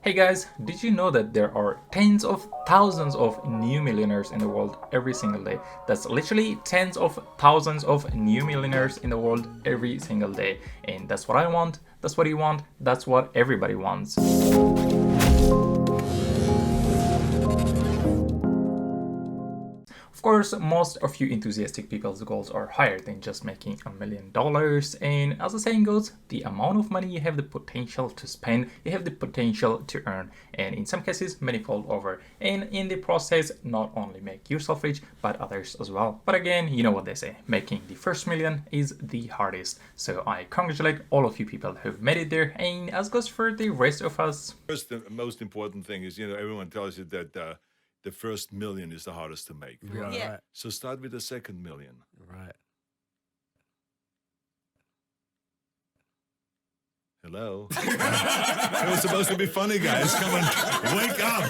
Hey guys, did you know that there are tens of thousands of new millionaires in the world every single day? That's literally tens of thousands of new millionaires in the world every single day. And that's what I want, that's what you want, that's what everybody wants. Of course, most of you enthusiastic people's goals are higher than just making $1 million. And as the saying goes, the amount of money you have the potential to spend, you have the potential to earn. And in some cases, many fall over. And in the process, not only make yourself rich, but others as well. But again, you know what they say, making the first million is the hardest. So I congratulate all of you people who've made it there. And as goes for the rest of us. First, the most important thing is, everyone tells you that the first million is the hardest to make. Right. Yeah. So start with the second million. Right. Hello? It was supposed to be funny, guys. Come on, wake up!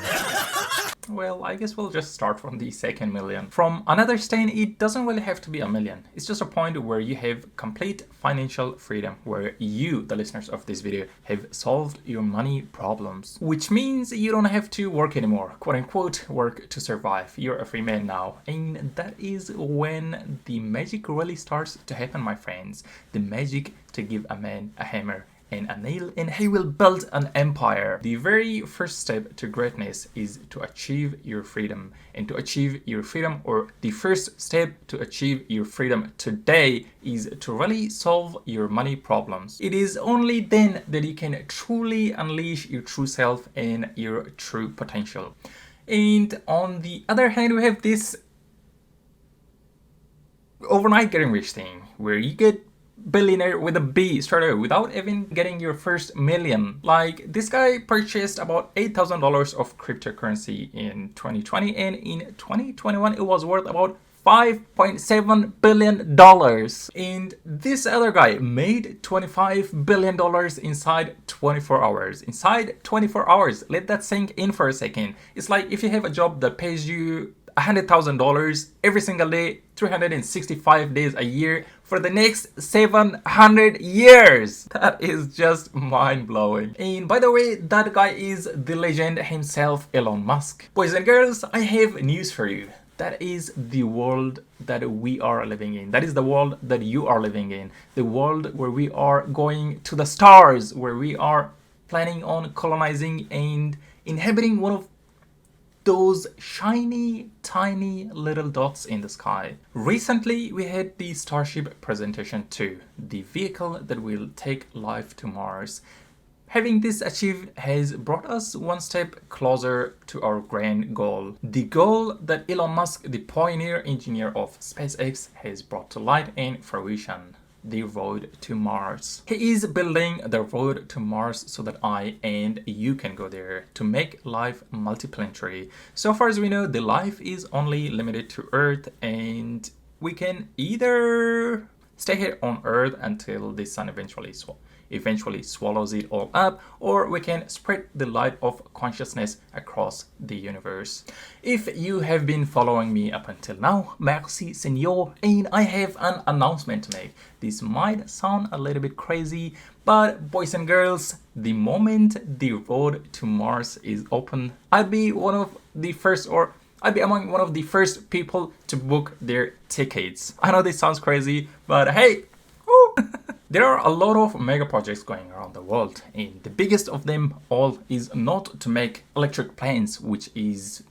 Well, I guess we'll just start from the second million. From another stain, it doesn't really have to be $1 million. It's just a point where you have complete financial freedom, where you, the listeners of this video, have solved your money problems. Which means you don't have to work anymore, quote unquote, work to survive. You're a free man now. And that is when the magic really starts to happen, my friends. The magic to give a man a hammer and a nail, and he will build an empire. The very first step to greatness is to achieve your freedom. And to achieve your freedom, or the first step to achieve your freedom today, is to really solve your money problems. It is only then that you can truly unleash your true self and your true potential. And on the other hand, we have this overnight getting rich thing, where you get billionaire with a B straight away without even getting your first million. Like, this guy purchased about $8,000 of cryptocurrency in 2020, and in 2021 it was worth about $5.7 billion. And this other guy made $25 billion inside 24 hours. Inside 24 hours, let that sink in for a second. It's like if you have a job that pays you $100,000 every single day, 365 days a year for the next 700 years. That is just mind-blowing. And by the way, that guy is the legend himself, Elon Musk. Boys and girls, I have news for you. That is the world that we are living in. That is the world that you are living in. The world where we are going to the stars, where we are planning on colonizing and inhabiting one of those shiny, tiny little dots in the sky. Recently, we had the Starship presentation 2, the vehicle that will take life to Mars. Having this achieved has brought us one step closer to our grand goal. The goal that Elon Musk, the pioneer engineer of SpaceX, has brought to light and fruition. The road to Mars. He is building the road to Mars so that I and you can go there, to make life multiplanetary. So far as we know, the life is only limited to Earth, and we can either stay here on Earth until the sun eventually swallows it all up, or we can spread the light of consciousness across the universe. If you have been following me up until now, merci senor, and I have an announcement to make. This might sound a little bit crazy, but boys and girls, the moment the road to Mars is open, I'd be among one of the first people to book their tickets. I know this sounds crazy, but hey, woo! There are a lot of mega projects going around the world, and the biggest of them all is not to make electric planes, which is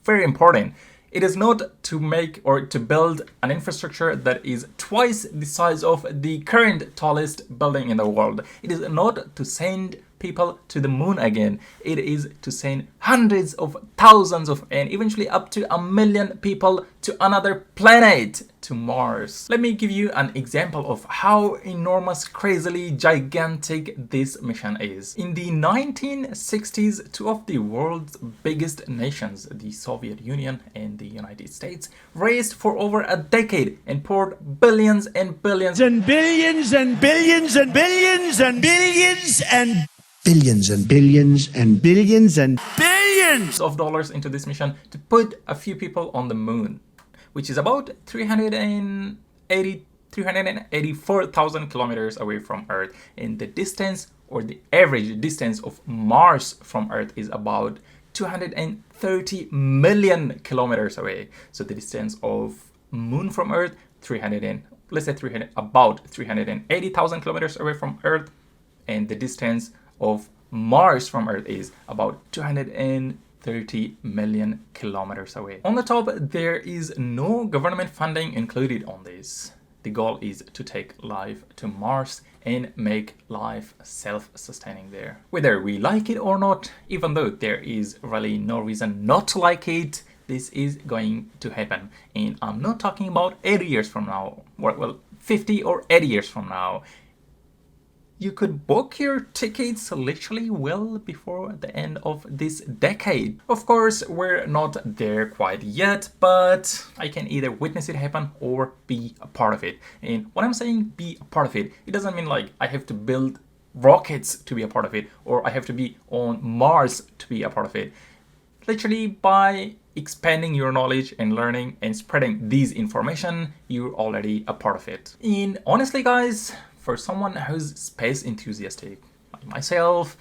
very important. It is not to make or to build an infrastructure that is twice the size of the current tallest building in the world. It is not to send people to the moon again. It is to send hundreds of thousands of, and eventually up to 1 million people to another planet, to Mars. Let me give you an example of how enormous, crazily gigantic this mission is. In the 1960s, two of the world's biggest nations, the Soviet Union and the United States, raced for over a decade and poured billions and billions and billions and billions and billions and billions and billions and billions and billions and billions of dollars into this mission to put a few people on the moon, which is about 384,000 kilometers away from Earth, and the distance or the average distance of Mars from Earth is about 230 million kilometers away. So the distance of Moon from Earth, about 380,000 kilometers away from Earth, and the distance of Mars from Earth is about 230 million kilometers away. On the top, there is no government funding included on this. The goal is to take life to Mars and make life self-sustaining there. Whether we like it or not, even though there is really no reason not to like it, this is going to happen. And I'm not talking about 80 years from now, well, 50 or 80 years from now. You could book your tickets literally well before the end of this decade. Of course, we're not there quite yet, but I can either witness it happen or be a part of it. And when I'm saying be a part of it, it doesn't mean like I have to build rockets to be a part of it, or I have to be on Mars to be a part of it. Literally, by expanding your knowledge and learning and spreading this information, you're already a part of it. And honestly, guys, for someone who's space enthusiastic like myself,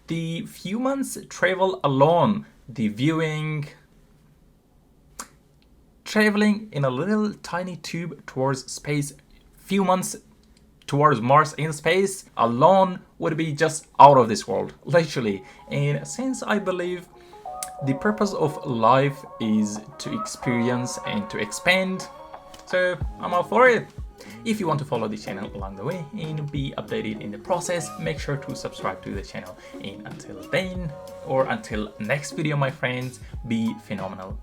the few months travel alone, the viewing, traveling in a little tiny tube towards space, few months towards Mars in space alone would be just out of this world, literally. And since I believe the purpose of life is to experience and to expand, so I'm all for it. If you want to follow the channel along the way and be updated in the process, make sure to subscribe to the channel. And until then, or until next video, my friends, be phenomenal.